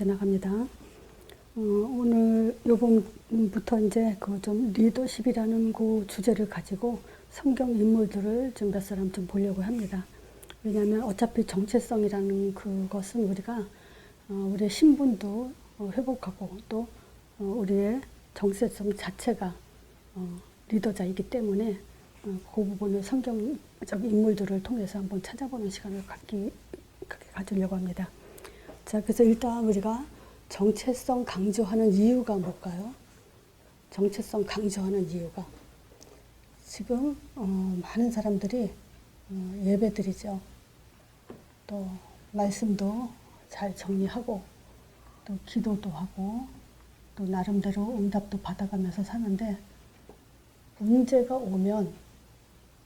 번째 나갑니다. 오늘 요번부터 이제 그 좀 리더십이라는 그 주제를 가지고 성경 인물들을 좀 몇 사람 좀 보려고 합니다. 왜냐하면 어차피 정체성이라는 그것은 우리가 우리의 신분도 회복하고 또 우리의 정체성 자체가 리더자이기 때문에 그 부분을 성경적 인물들을 통해서 한번 찾아보는 시간을 가지려고 합니다. 자, 그래서 일단 우리가 정체성 강조하는 이유가 뭘까요? 정체성 강조하는 이유가 지금 많은 사람들이 예배드리죠. 또 말씀도 잘 정리하고 또 기도도 하고 또 나름대로 응답도 받아가면서 사는데 문제가 오면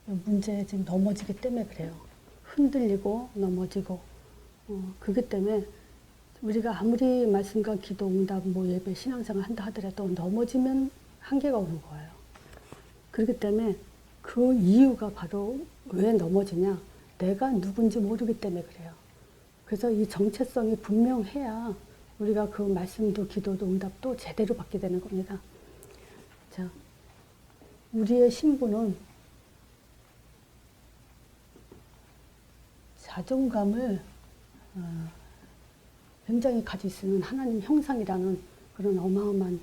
문제에 지금 넘어지기 때문에 그래요. 흔들리고 넘어지고 그렇기 때문에 우리가 아무리 말씀과 기도, 응답, 예배, 신앙생활 한다 하더라도 넘어지면 한계가 오는 거예요. 그렇기 때문에 그 이유가 바로 왜 넘어지냐? 내가 누군지 모르기 때문에 그래요. 그래서 이 정체성이 분명해야 우리가 그 말씀도 기도도 응답도 제대로 받게 되는 겁니다. 자, 우리의 신분은 자존감을 굉장히 가지고 있는 하나님 형상이라는 그런 어마어마한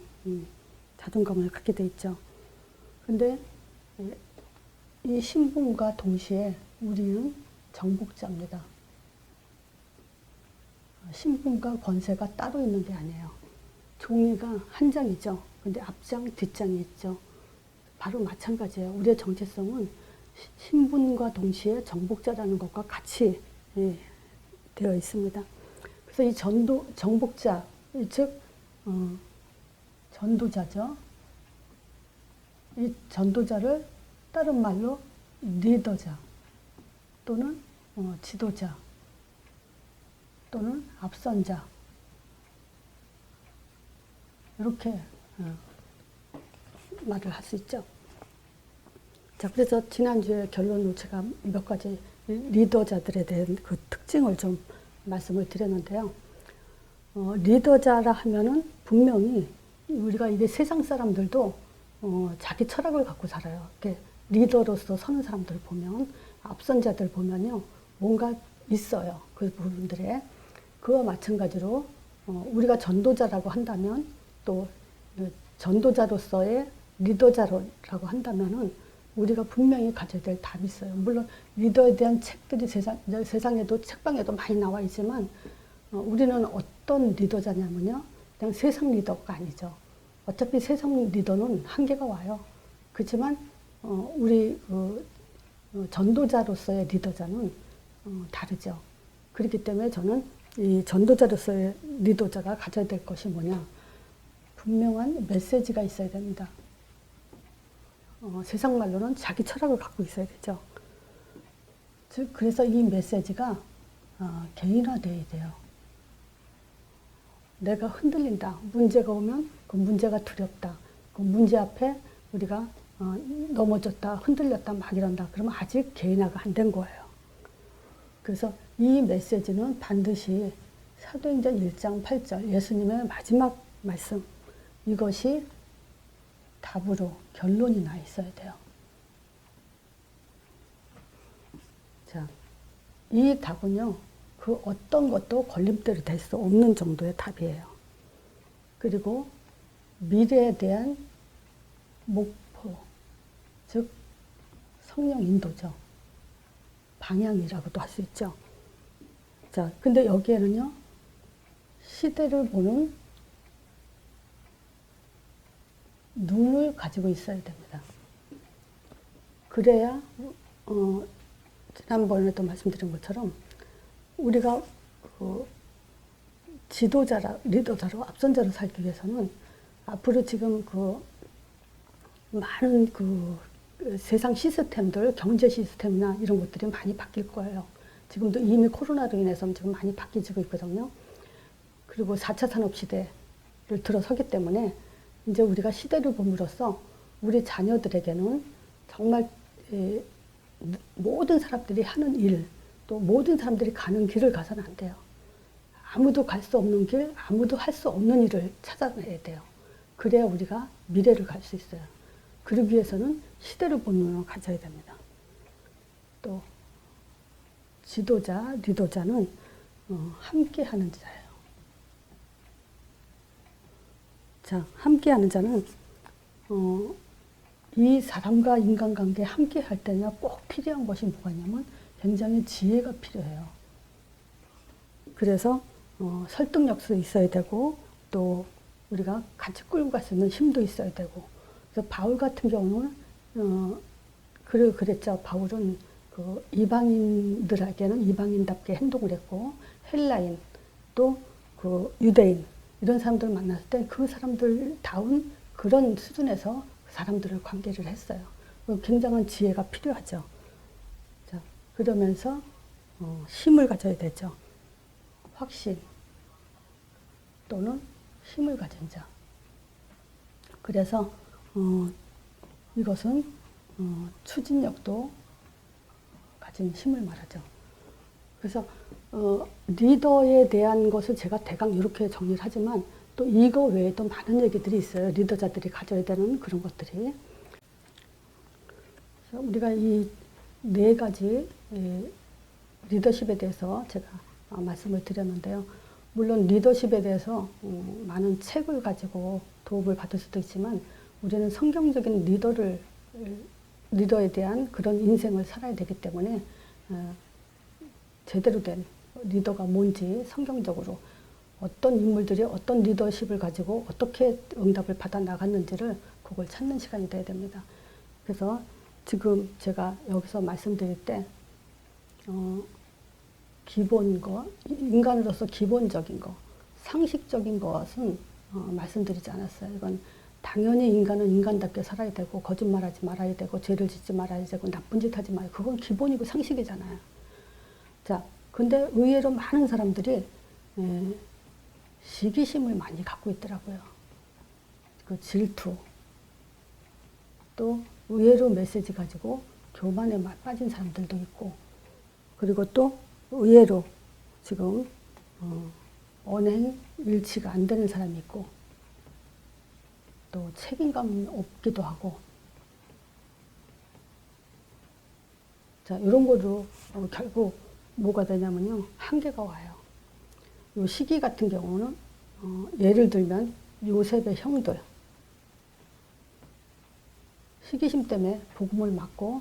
자존감을 갖게 돼 있죠. 근데 이 신분과 동시에 우리는 정복자입니다. 신분과 권세가 따로 있는 게 아니에요. 종이가 한 장이죠. 근데 앞장, 뒷장이 있죠. 바로 마찬가지예요. 우리의 정체성은 신분과 동시에 정복자라는 것과 같이 되어 있습니다. 그래서 이 정복자, 즉 전도자죠. 이 전도자를 다른 말로 리더자 또는 지도자 또는 앞선자 이렇게 말을 할 수 있죠. 자, 그래서 지난주에 결론으로 제가 몇 가지 리더자들에 대한 그 특징을 좀 말씀을 드렸는데요. 리더자라 하면은 분명히 우리가 이게 세상 사람들도 자기 철학을 갖고 살아요. 이렇게 리더로서 서는 사람들 보면, 앞선자들 보면요, 뭔가 있어요. 그 부분들에. 그와 마찬가지로 우리가 전도자라고 한다면 또 전도자로서의 리더자라고 한다면은 우리가 분명히 가져야 될 답이 있어요. 물론 리더에 대한 책들이 세상에도 책방에도 많이 나와 있지만 우리는 어떤 리더자냐면요. 그냥 세상 리더가 아니죠. 어차피 세상 리더는 한계가 와요. 그렇지만 우리 전도자로서의 리더자는 다르죠. 그렇기 때문에 저는 이 전도자로서의 리더자가 가져야 될 것이 뭐냐. 분명한 메시지가 있어야 됩니다. 세상 말로는 자기 철학을 갖고 있어야 되죠. 즉, 그래서 이 메시지가 개인화되어야 돼요. 내가 흔들린다. 문제가 오면 그 문제가 두렵다. 그 문제 앞에 우리가 넘어졌다, 흔들렸다, 막 이런다. 그러면 아직 개인화가 안 된 거예요. 그래서 이 메시지는 반드시 사도행전 1장 8절 예수님의 마지막 말씀 이것이 답으로 결론이 나 있어야 돼요. 자, 이 답은요, 그 어떤 것도 걸림돌이 될 수 없는 정도의 답이에요. 그리고 미래에 대한 목표, 즉 성령 인도죠. 방향이라고도 할 수 있죠. 자, 근데 여기에는요, 시대를 보는 눈을 가지고 있어야 됩니다. 그래야 지난번에도 말씀드린 것처럼 우리가 지도자라 리더자로 앞선자로 살기 위해서는 앞으로 지금 많은 세상 시스템들, 경제 시스템이나 이런 것들이 많이 바뀔 거예요. 지금도 이미 코로나로 인해서 지금 많이 바뀌고 있거든요. 그리고 4차 산업 시대를 들어서기 때문에 이제 우리가 시대를 봄으로써 우리 자녀들에게는 정말 모든 사람들이 하는 일, 또 모든 사람들이 가는 길을 가서는 안 돼요. 아무도 갈 수 없는 길, 아무도 할 수 없는 일을 찾아내야 돼요. 그래야 우리가 미래를 갈 수 있어요. 그러기 위해서는 시대를 보는 눈을 가져야 됩니다. 또 지도자, 리더자는 함께하는 자예요. 자, 함께하는 자는 이 사람과 인간관계 함께할 때는 꼭 필요한 것이 뭐가 있냐면 굉장히 지혜가 필요해요. 그래서 설득력도 있어야 되고 또 우리가 같이 끌고 갈 수 있는 힘도 있어야 되고. 그래서 바울 같은 경우는 그랬죠. 바울은 그 이방인들에게는 이방인답게 행동을 했고 헬라인 또 그 유대인 이런 사람들을 만났을 때 그 사람들다운 그런 수준에서 사람들을 관계를 했어요. 굉장한 지혜가 필요하죠. 자, 그러면서 힘을 가져야 되죠. 확신 또는 힘을 가진 자. 그래서 이것은 추진력도 가진 힘을 말하죠. 그래서 리더에 대한 것을 제가 대강 이렇게 정리를 하지만 또 이거 외에 또 많은 얘기들이 있어요. 리더자들이 가져야 되는 그런 것들이. 그래서 우리가 이 네 가지 리더십에 대해서 제가 말씀을 드렸는데요. 물론 리더십에 대해서 많은 책을 가지고 도움을 받을 수도 있지만 우리는 성경적인 리더에 대한 그런 인생을 살아야 되기 때문에 제대로 된 리더가 뭔지 성경적으로 어떤 인물들이 어떤 리더십을 가지고 어떻게 응답을 받아 나갔는지를 그걸 찾는 시간이 돼야 됩니다. 그래서 지금 제가 여기서 말씀드릴 때 기본 거, 인간으로서 기본적인 거, 상식적인 것은 말씀드리지 않았어요. 이건 당연히 인간은 인간답게 살아야 되고 거짓말하지 말아야 되고 죄를 짓지 말아야 되고 나쁜 짓 하지 말아야 되고 그건 기본이고 상식이잖아요. 자, 근데 의외로 많은 사람들이 시기심을 많이 갖고 있더라고요. 그 질투, 또 의외로 메시지 가지고 교만에 빠진 사람들도 있고, 그리고 또 의외로 지금 언행 일치가 안 되는 사람이 있고, 또 책임감 없기도 하고, 자, 이런 거로 결국 뭐가 되냐면요, 한계가 와요. 이 시기 같은 경우는 예를 들면 요셉의 형들, 시기심 때문에 복음을 막고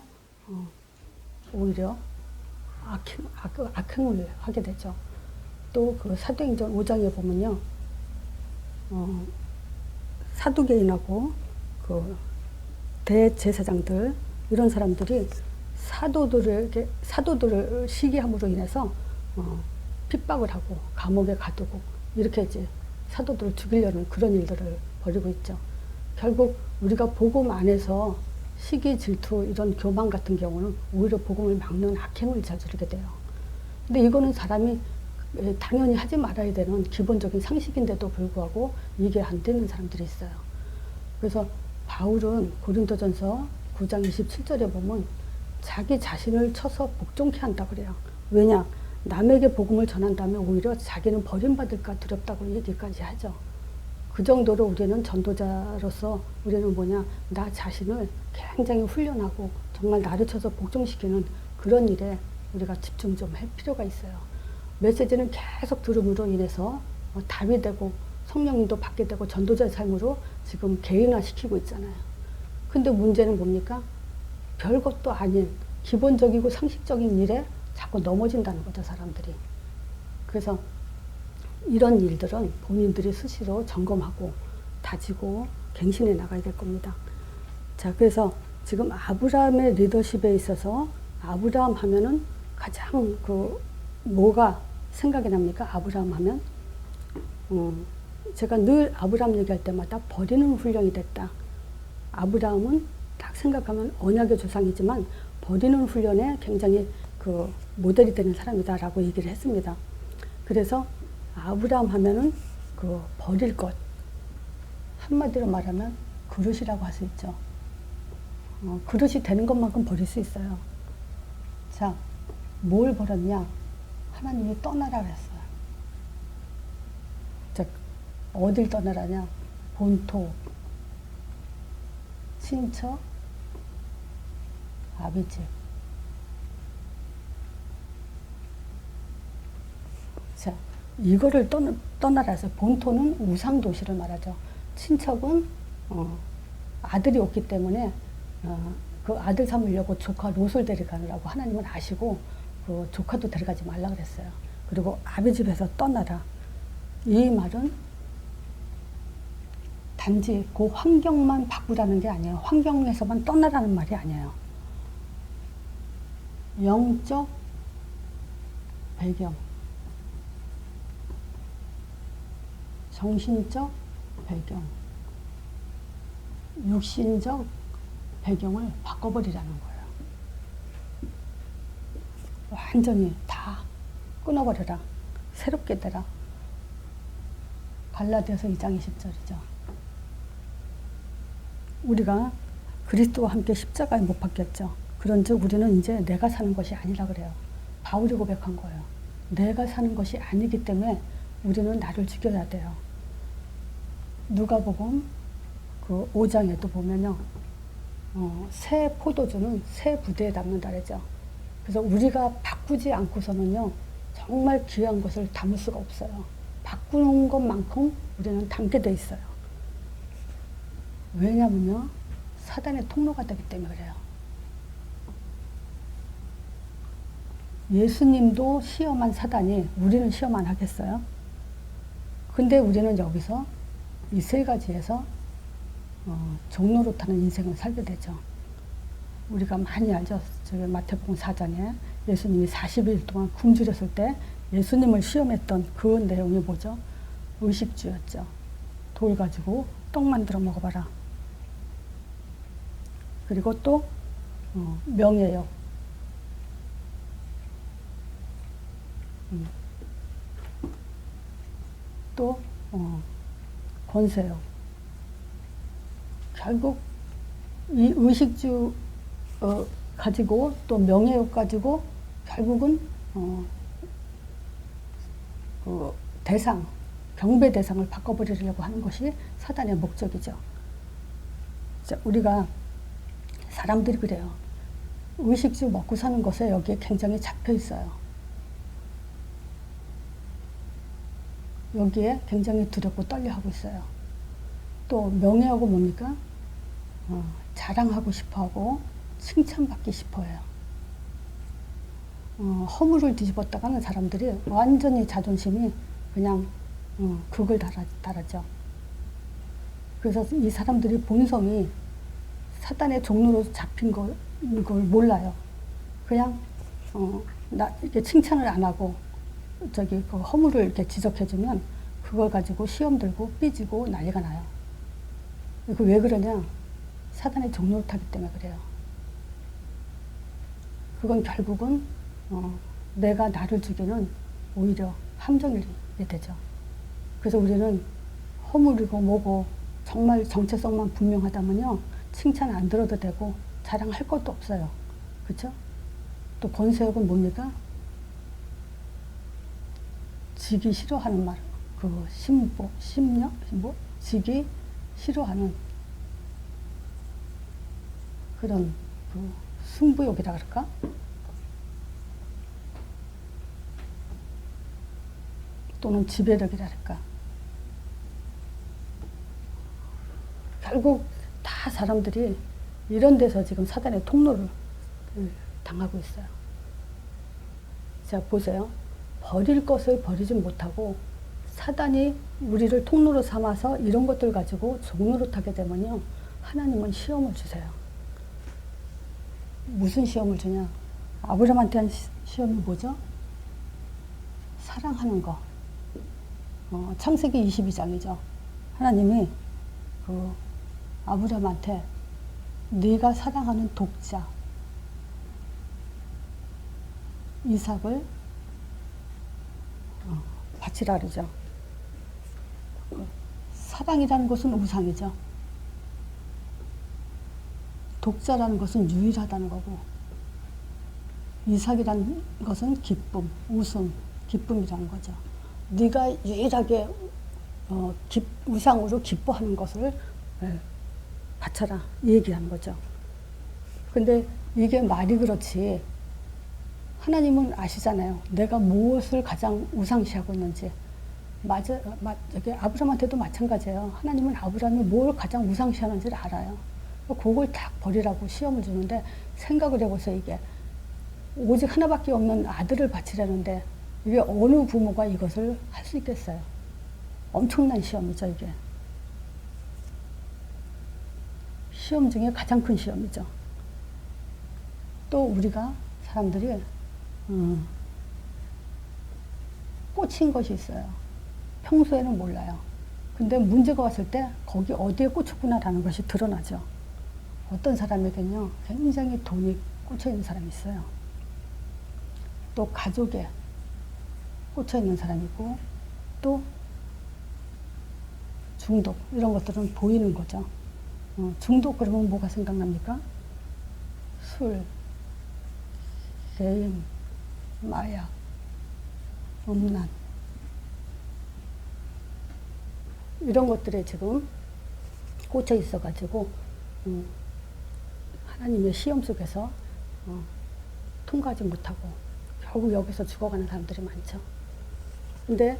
오히려 악행을 하게 되죠. 또 그 사도행전 5장에 보면요, 사두개인하고 그 대제사장들 이런 사람들이 사도들을 시기함으로 인해서 핍박을 하고 감옥에 가두고 이렇게 이제 사도들을 죽이려는 그런 일들을 벌이고 있죠. 결국 우리가 복음 안에서 시기, 질투, 이런 교만 같은 경우는 오히려 복음을 막는 악행을 저지르게 돼요. 근데 이거는 사람이 당연히 하지 말아야 되는 기본적인 상식인데도 불구하고 이게 안 되는 사람들이 있어요. 그래서 바울은 고린도전서 9장 27절에 보면 자기 자신을 쳐서 복종케 한다 그래요. 왜냐? 남에게 복음을 전한다면 오히려 자기는 버림받을까 두렵다고 얘기까지 하죠. 그 정도로 우리는 전도자로서 우리는 뭐냐, 나 자신을 굉장히 훈련하고 정말 나를 쳐서 복종시키는 그런 일에 우리가 집중 좀 할 필요가 있어요. 메시지는 계속 들음으로 인해서 답이 되고 성령님도 받게 되고 전도자의 삶으로 지금 개인화시키고 있잖아요. 근데 문제는 뭡니까? 별것도 아닌 기본적이고 상식적인 일에 자꾸 넘어진다는 거죠, 사람들이. 그래서 이런 일들은 본인들이 스스로 점검하고 다지고 갱신해 나가야 될 겁니다. 자, 그래서 지금 아브라함의 리더십에 있어서 아브라함 하면은 가장 뭐가 생각이 납니까? 아브라함 하면 제가 늘 아브라함 얘기할 때마다 버리는 훈련이 됐다. 아브라함은 딱 생각하면 언약의 조상이지만 버리는 훈련에 굉장히 모델이 되는 사람이다라고 얘기를 했습니다. 그래서 아브라함 하면은 버릴 것, 한마디로 말하면 그릇이라고 할 수 있죠. 그릇이 되는 것만큼 버릴 수 있어요. 자, 뭘 버렸냐? 하나님이 떠나라 그랬어요. 어딜 떠나라냐? 본토, 친척, 아비집. 자, 이거를 떠나라 해서 본토는 우상도시를 말하죠. 친척은 아들이 없기 때문에 그 아들 삼으려고 조카 롯을 데려가느라고 하나님은 아시고 그 조카도 데려가지 말라 그랬어요. 그리고 아비집에서 떠나라. 이 말은 단지 그 환경만 바꾸라는 게 아니에요. 환경에서만 떠나라는 말이 아니에요. 영적 배경, 정신적 배경, 육신적 배경을 바꿔버리라는 거예요. 완전히 다 끊어버려라. 새롭게 되라. 갈라디아서 2장 20절이죠. 우리가 그리스도와 함께 십자가에 못 박혔죠. 그런즉 우리는 이제 내가 사는 것이 아니라 그래요. 바울이 고백한 거예요. 내가 사는 것이 아니기 때문에 우리는 나를 죽여야 돼요. 누가복음 그 5장에도 보면요. 새 포도주는 새 부대에 담는다 그러죠. 그래서 우리가 바꾸지 않고서는요. 정말 귀한 것을 담을 수가 없어요. 바꾸는 것만큼 우리는 담게 돼 있어요. 왜냐면요. 사단의 통로가 되기 때문에 그래요. 예수님도 시험한 사단이 우리는 시험 안 하겠어요? 근데 우리는 여기서 이 세 가지에서 종로로 타는 인생을 살게 되죠. 우리가 많이 알죠. 저기 마태복음 4장에 예수님이 40일 동안 굶주렸을 때 예수님을 시험했던 그 내용이 뭐죠? 의식주였죠. 돌 가지고 떡 만들어 먹어봐라. 그리고 또 명예욕. 또 권세욕. 결국 이 의식주 가지고 또 명예욕 가지고 결국은 그 대상, 경배 대상을 바꿔버리려고 하는 것이 사단의 목적이죠. 자, 우리가 사람들이 그래요. 의식주 먹고 사는 것에 여기에 굉장히 잡혀 있어요. 여기에 굉장히 두렵고 떨려하고 있어요. 또 명예하고 뭡니까? 자랑하고 싶어하고 칭찬받기 싶어해요. 허물을 뒤집었다가는 사람들이 완전히 자존심이 그냥 극을 달하죠. 그래서 이 사람들이 본성이 사단의 종로로 잡힌 걸 몰라요. 그냥 나 이렇게 칭찬을 안 하고 저기 그 허물을 이렇게 지적해주면 그걸 가지고 시험 들고 삐지고 난리가 나요. 그 왜 그러냐? 사단의 종로를 타기 때문에 그래요. 그건 결국은 내가 나를 죽이는 오히려 함정이 되죠. 그래서 우리는 허물이고 뭐고 정말 정체성만 분명하다면요. 칭찬 안 들어도 되고 자랑할 것도 없어요. 그렇죠? 또 권세욕은 뭡니까? 지기 싫어하는 말, 그 심력, 지기 싫어하는 그런 그 승부욕이라 그럴까? 또는 지배력이라 할까? 결국 다 사람들이 이런 데서 지금 사단의 통로를 당하고 있어요. 자, 보세요. 버릴 것을 버리지 못하고 사단이 우리를 통로로 삼아서 이런 것들 가지고 종로로 타게 되면요. 하나님은 시험을 주세요. 무슨 시험을 주냐? 아브라함한테 한 시험이 뭐죠? 사랑하는 거. 창세기 22장이죠. 하나님이 그 아브라함한테 네가 사랑하는 독자 이삭을 바치라 그러죠. 사랑이라는 것은 우상이죠. 독자라는 것은 유일하다는 거고 이삭이라는 것은 기쁨, 웃음, 기쁨이라는 거죠. 네가 유일하게 우상으로 기뻐하는 것을 바쳐라 이 얘기하는 거죠. 근데 이게 말이 그렇지 하나님은 아시잖아요. 내가 무엇을 가장 우상시하고 있는지. 여기 아브라함한테도 마찬가지예요. 하나님은 아브라함이 뭘 가장 우상시하는지를 알아요. 그걸 딱 버리라고 시험을 주는데 생각을 해보세요. 이게 오직 하나밖에 없는 아들을 바치려는데 이게 어느 부모가 이것을 할 수 있겠어요. 엄청난 시험이죠. 이게 시험 중에 가장 큰 시험이죠. 또 우리가 사람들이 꽂힌 것이 있어요. 평소에는 몰라요. 근데 문제가 왔을 때 거기 어디에 꽂혔구나라는 것이 드러나죠. 어떤 사람에게는요, 굉장히 돈이 꽂혀 있는 사람이 있어요. 또 가족에 꽂혀 있는 사람이 있고, 또 중독, 이런 것들은 보이는 거죠. 중독 그러면 뭐가 생각납니까? 술, 게임, 마약, 음란, 이런 것들에 지금 꽂혀 있어가지고 하나님의 시험 속에서 통과하지 못하고 결국 여기서 죽어가는 사람들이 많죠. 근데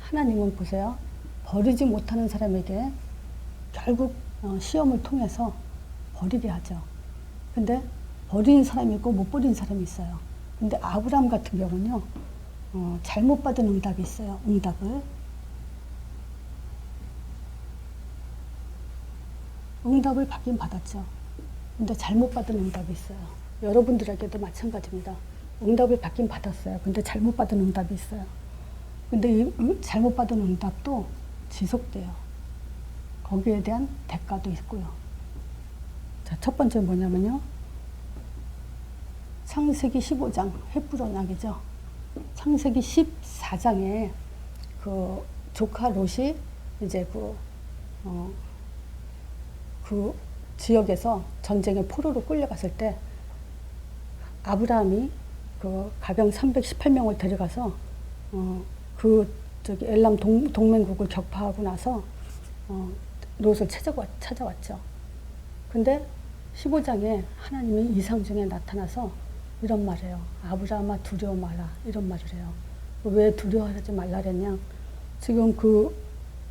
하나님은 보세요. 버리지 못하는 사람에게 결국 시험을 통해서 버리게 하죠. 근데 버린 사람이 있고 못 버린 사람이 있어요. 근데 아브라함 같은 경우는요, 잘못 받은 응답이 있어요. 응답을 받긴 받았죠. 근데 잘못 받은 응답이 있어요. 여러분들에게도 마찬가지입니다. 응답을 받긴 받았어요. 근데 잘못 받은 응답이 있어요. 근데 이 잘못 받은 응답도 지속돼요. 거기에 대한 대가도 있고요. 자, 첫 번째 뭐냐면요. 창세기 15장, 헷불 언약이죠. 창세기 14장에 그 조카 롯이 이제 그 지역에서 전쟁에 포로로 끌려갔을 때 아브라함이 그 가병 318명을 데려가서 엘람 동맹국을 격파하고 나서 롯을 찾아왔죠. 근데 15장에 하나님이 이상 중에 나타나서 이런 말이에요. 아브라함아 두려워 마라. 이런 말을 해요. 왜 두려워하지 말라 그랬냐. 지금 그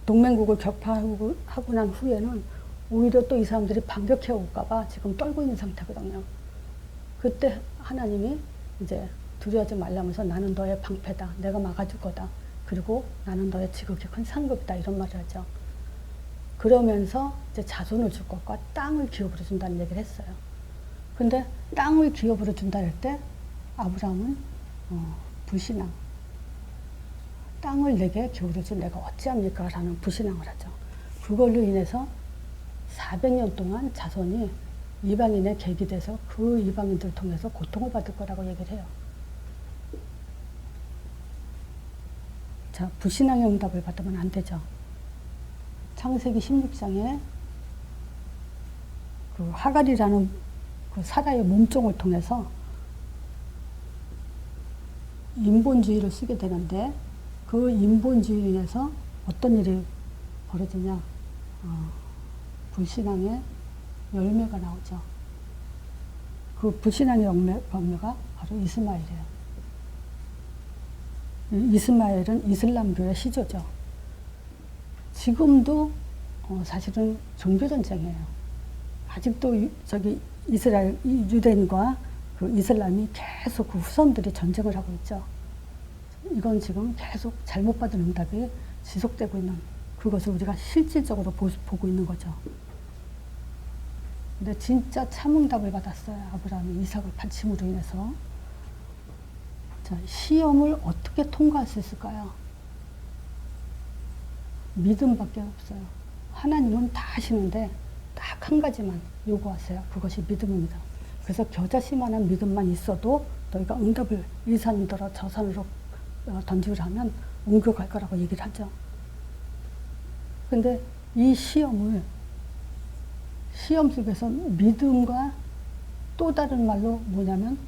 동맹국을 격파하고 난 후에는 오히려 또 이 사람들이 반격해 올까봐 지금 떨고 있는 상태거든요. 그때 하나님이 이제 두려워하지 말라면서 나는 너의 방패다. 내가 막아줄 거다. 그리고 나는 너의 지극히 큰 상급이다. 이런 말을 하죠. 그러면서 이제 자손을 줄 것과 땅을 기업으로 준다는 얘기를 했어요. 근데 땅을 기업으로 준다 할 때 아브라함은 불신앙. 땅을 내게 기업으로 준 내가 어찌합니까? 라는 불신앙을 하죠. 그걸로 인해서 400년 동안 자손이 이방인의 객이 돼서 그 이방인들 통해서 고통을 받을 거라고 얘기를 해요. 자, 불신앙의 응답을 받으면 안 되죠. 창세기 16장에 그 하갈이라는 그 사라의 몸종을 통해서 인본주의를 쓰게 되는데 그 인본주의에서 어떤 일이 벌어지냐. 불신앙의 열매가 나오죠. 그 불신앙의 열매가 바로 이스마엘이에요. 이스마엘은 이슬람교의 시조죠. 지금도 사실은 종교전쟁이에요. 아직도 이스라엘, 유대인과 그 이슬람이 계속 그 후손들이 전쟁을 하고 있죠. 이건 지금 계속 잘못 받은 응답이 지속되고 있는 그것을 우리가 실질적으로 보고 있는 거죠. 근데 진짜 참응답을 받았어요. 아브라함이 이삭을 바침으로 인해서. 자, 시험을 어떻게 통과할 수 있을까요? 믿음밖에 없어요. 하나님은 다 하시는데 딱 한 가지만 요구하세요. 그것이 믿음입니다. 그래서 겨자씨만한 믿음만 있어도 너희가 응답을 이 산더러 저 산으로 던지기를 하면 옮겨갈 거라고 얘기를 하죠. 근데 이 시험 속에서 믿음과 또 다른 말로 뭐냐면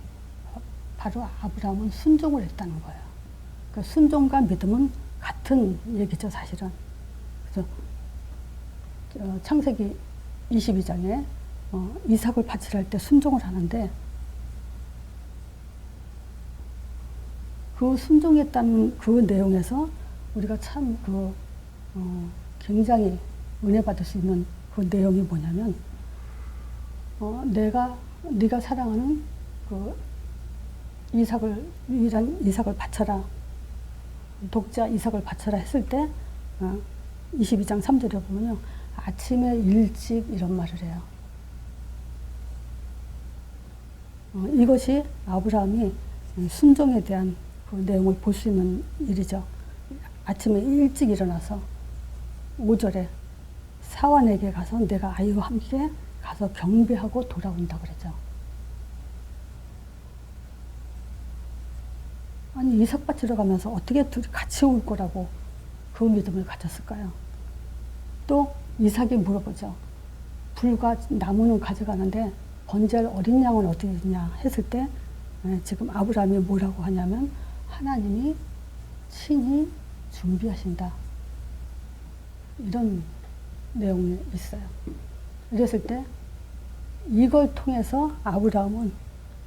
바로 아브라함은 순종을 했다는 거예요. 그 순종과 믿음은 같은 얘기죠, 사실은. 그래서 창세기 22장에 이삭을 바치라 할 때 순종을 하는데 그 순종했다는 그 내용에서 우리가 참 굉장히 은혜 받을 수 있는 그 내용이 뭐냐면 네가 사랑하는 그 유일한 이삭을 바쳐라, 독자 이삭을 바쳐라 했을 때 22장 3절에 보면요, 아침에 일찍 이런 말을 해요. 이것이 아브라함이 순종에 대한 그 내용을 볼 수 있는 일이죠. 아침에 일찍 일어나서 5절에 사환에게 가서 내가 아이와 함께 가서 경배하고 돌아온다 그러죠. 아니 이삭 바치러 가면서 어떻게 둘이 같이 올 거라고 그 믿음을 가졌을까요? 또 이삭이 물어보죠. 불과 나무는 가져가는데 번제할 어린 양은 어디 있냐 했을 때 지금 아브라함이 뭐라고 하냐면 하나님이 친히 준비하신다. 이런 내용이 있어요. 이랬을 때 이걸 통해서 아브라함은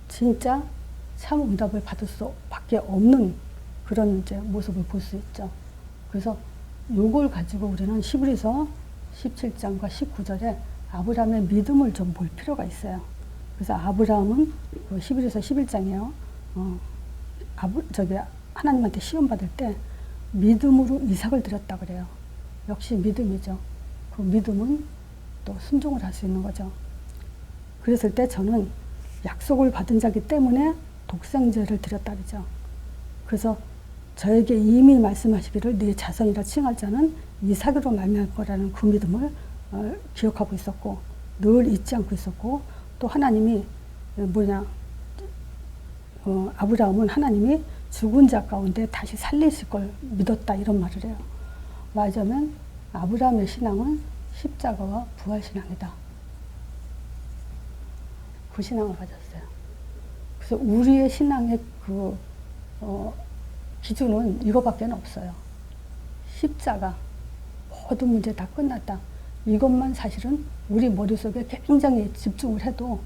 진짜 참 응답을 받을 수밖에 없는 그런 이제 모습을 볼 수 있죠. 그래서 요걸 가지고 우리는 히브리서 17장과 19절에 아브라함의 믿음을 좀 볼 필요가 있어요. 그래서 아브라함은 그 히브리서 11장이에요. 하나님한테 시험 받을 때 믿음으로 이삭을 드렸다 그래요. 역시 믿음이죠. 그 믿음은 또 순종을 할 수 있는 거죠. 그랬을 때 저는 약속을 받은 자기 때문에 독생제를 드렸다 그러죠. 그래서 저에게 이미 말씀하시기를 네 자손이라 칭할 자는 이삭으로 말미암을 거라는 그 믿음을 기억하고 있었고 늘 잊지 않고 있었고, 또 하나님이 아브라함은 하나님이 죽은 자 가운데 다시 살리실 걸 믿었다 이런 말을 해요. 말하자면 아브라함의 신앙은 십자가와 부활신앙이다. 그 신앙을 가졌어요. 그래서 우리의 신앙의 기준은 이거밖에 없어요. 십자가, 모든 문제 다 끝났다. 이것만 사실은 우리 머릿속에 굉장히 집중을 해도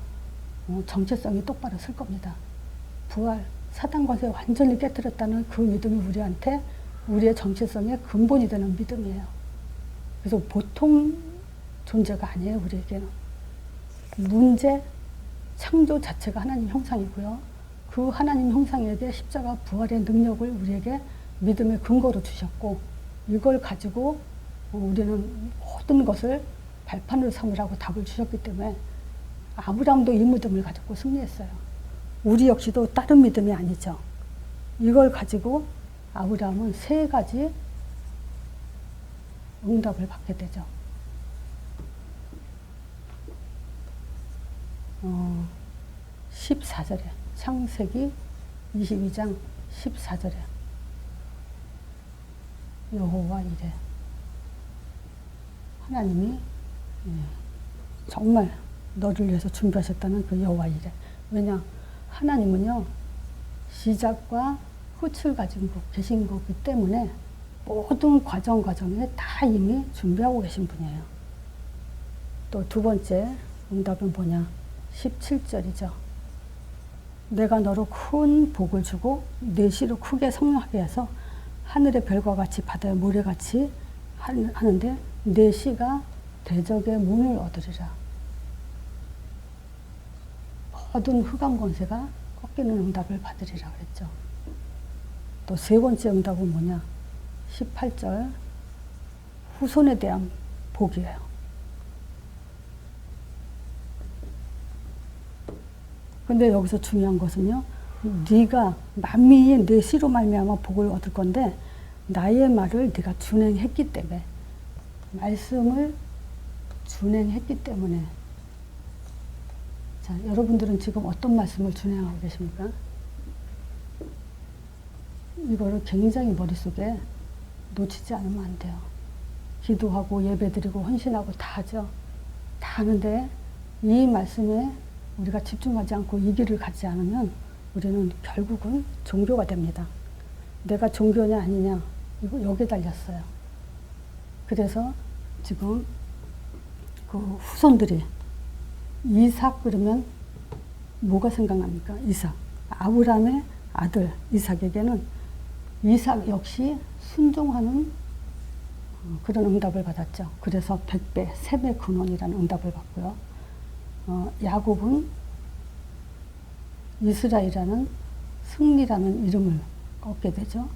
정체성이 똑바로 설 겁니다. 부활, 사단 권세 완전히 깨뜨렸다는 그 믿음이 우리한테 우리의 정체성의 근본이 되는 믿음이에요. 그래서 보통 존재가 아니에요, 우리에게는. 문제, 창조 자체가 하나님 형상이고요. 그 하나님 형상에게 십자가 부활의 능력을 우리에게 믿음의 근거로 주셨고, 이걸 가지고 우리는 모든 것을 발판으로 삼으라고 답을 주셨기 때문에 아브라함도 이 믿음을 가지고 승리했어요. 우리 역시도 다른 믿음이 아니죠. 이걸 가지고 아브라함은 3가지 응답을 받게 되죠. 14절에 창세기 22장 14절에 여호와 이래, 하나님이 정말 너를 위해서 준비하셨다는 그 여호와 이래. 왜냐, 하나님은요 시작과 끝을 가지고 계신 거기 때문에 모든 과정에 다 이미 준비하고 계신 분이에요. 또 2번째 응답은 뭐냐, 17절이죠. 내가 너로 큰 복을 주고 내 씨로 크게 성하게 해서 하늘의 별과 같이 바다의 모래같이 하는데 내 씨가 대적의 문을 얻으리라. 모든 흑암 권세가 꺾이는 응답을 받으리라 그랬죠. 또 3번째 응답은 뭐냐, 18절 후손에 대한 복이에요. 근데 여기서 중요한 것은요, 네가 만민이 내 씨로 말미암아 복을 얻을 건데 나의 말을 네가 준행했기 때문에, 말씀을 준행했기 때문에. 자, 여러분들은 지금 어떤 말씀을 준행하고 계십니까? 이거를 굉장히 머릿속에 놓치지 않으면 안 돼요. 기도하고 예배드리고 헌신하고 다 하죠. 다 하는데 이 말씀에 우리가 집중하지 않고 이 길을 가지 않으면 우리는 결국은 종교가 됩니다. 내가 종교냐 아니냐, 이거 여기에 달렸어요. 그래서 지금 그 후손들이 이삭 그러면 뭐가 생각납니까? 이삭. 아브라함의 아들 이삭에게는 이삭 역시 순종하는 그런 응답을 받았죠. 그래서 100배, 3배 근원이라는 응답을 받고요. 야곱은 이스라엘이라는 승리라는 이름을 얻게 되죠.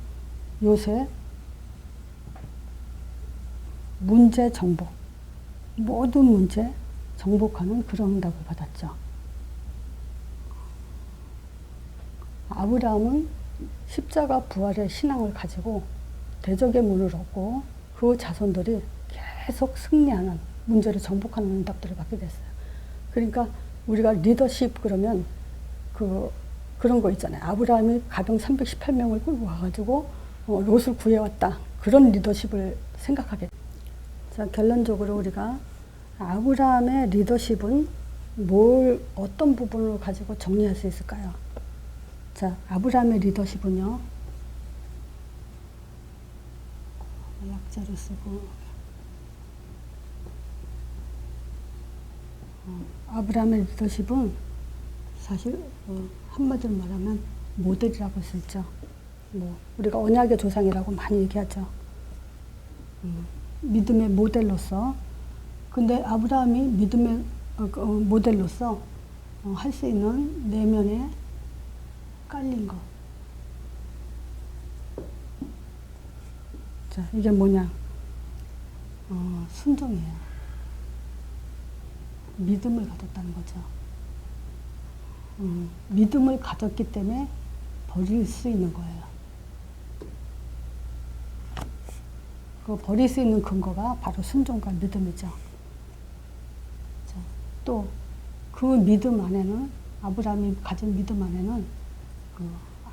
요셉 문제 정복, 모든 문제 정복하는 그런 응답을 받았죠. 아브라함은 십자가 부활의 신앙을 가지고 대적의 문을 얻고 그 자손들이 계속 승리하는 문제를 정복하는 응답들을 받게 됐어요. 그러니까 우리가 리더십 그러면 그런 거 있잖아요. 아브라함이 가병 318명을 끌고 와가지고 롯을 구해왔다. 그런 리더십을 생각하게. 자, 결론적으로 우리가 아브라함의 리더십은 어떤 부분을 가지고 정리할 수 있을까요? 자, 아브라함의 리더십은요. 약자로 쓰고 아브라함의 리더십은 사실 한마디로 말하면 모델이라고 할 수 있죠. 우리가 언약의 조상이라고 많이 얘기하죠. 믿음의 모델로서. 근데 아브라함이 믿음의 모델로서 할 수 있는 내면에 깔린 것. 자, 이게 뭐냐? 순종이에요. 믿음을 가졌다는 거죠. 믿음을 가졌기 때문에 버릴 수 있는 거예요. 그 버릴 수 있는 근거가 바로 순종과 믿음이죠. 또 그 믿음 안에는 아브라함이 가진 믿음 안에는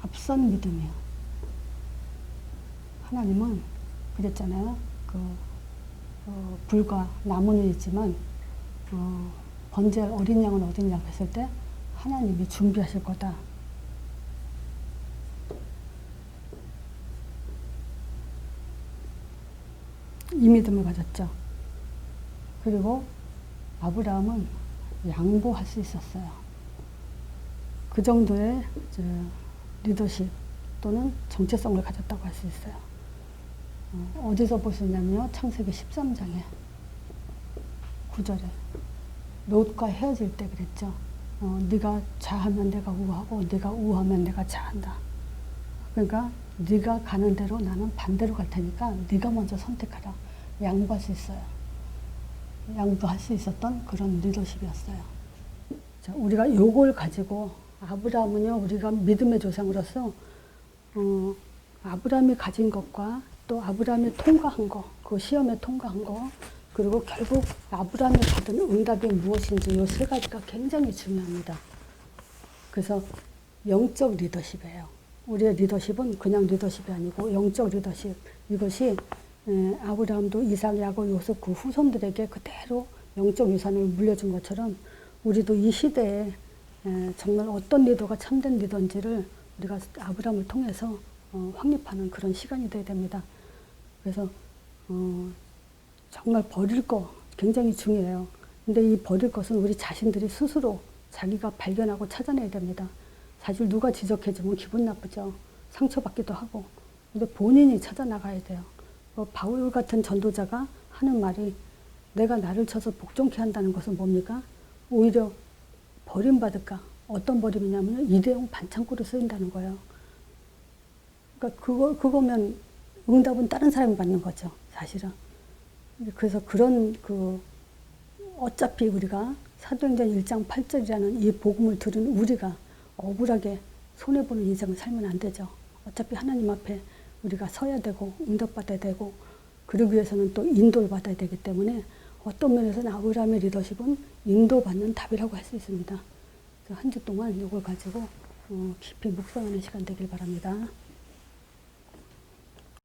앞선 믿음이에요. 하나님은 그랬잖아요. 불과 나무는 있지만 번제할 어린 양은 어디냐고 했을 때 하나님이 준비하실 거다. 이 믿음을 가졌죠. 그리고 아브라함은 양보할 수 있었어요. 그 정도의 리더십 또는 정체성을 가졌다고 할 수 있어요. 어디서 볼 수 있냐면요. 창세기 13장에 9절에 롯과 헤어질 때 그랬죠. 네가 좌하면 내가 우하고 네가 우하면 내가 좌한다. 그러니까 네가 가는 대로 나는 반대로 갈 테니까 네가 먼저 선택하라. 양보할 수 있어요. 양보할 수 있었던 그런 리더십이었어요. 자, 우리가 요걸 가지고 아브라함은요. 우리가 믿음의 조상으로서 아브라함이 가진 것과 또 아브라함이 통과한 거, 그 시험에 통과한 거, 그리고 결국 아브라함이 받은 응답이 무엇인지 이 세 가지가 굉장히 중요합니다. 그래서 영적 리더십이에요. 우리의 리더십은 그냥 리더십이 아니고 영적 리더십. 이것이 아브라함도 이삭, 야곱, 요셉 그 후손들에게 그대로 영적 유산을 물려준 것처럼 우리도 이 시대에 정말 어떤 리더가 참된 리더인지를 우리가 아브라함을 통해서 확립하는 그런 시간이 되어야 됩니다. 그래서 정말 버릴 거 굉장히 중요해요. 근데 이 버릴 것은 우리 자신들이 스스로 자기가 발견하고 찾아내야 됩니다. 사실 누가 지적해주면 기분 나쁘죠. 상처받기도 하고. 근데 본인이 찾아 나가야 돼요. 바울 같은 전도자가 하는 말이 내가 나를 쳐서 복종케 한다는 것은 뭡니까? 오히려 버림받을까? 어떤 버림이냐면 일회용 반창고로 쓰인다는 거예요. 그러니까 그거면 응답은 다른 사람이 받는 거죠. 사실은. 그래서 그런 어차피 우리가 사도행전 1장 8절이라는 이 복음을 들은 우리가 억울하게 손해보는 인생을 살면 안 되죠. 어차피 하나님 앞에 우리가 서야 되고 응답받아야 되고 그러기 위해서는 또 인도를 받아야 되기 때문에 어떤 면에서는 아브라함의 리더십은 인도받는 답이라고 할 수 있습니다. 한 주 동안 이걸 가지고 깊이 묵상하는 시간 되길 바랍니다.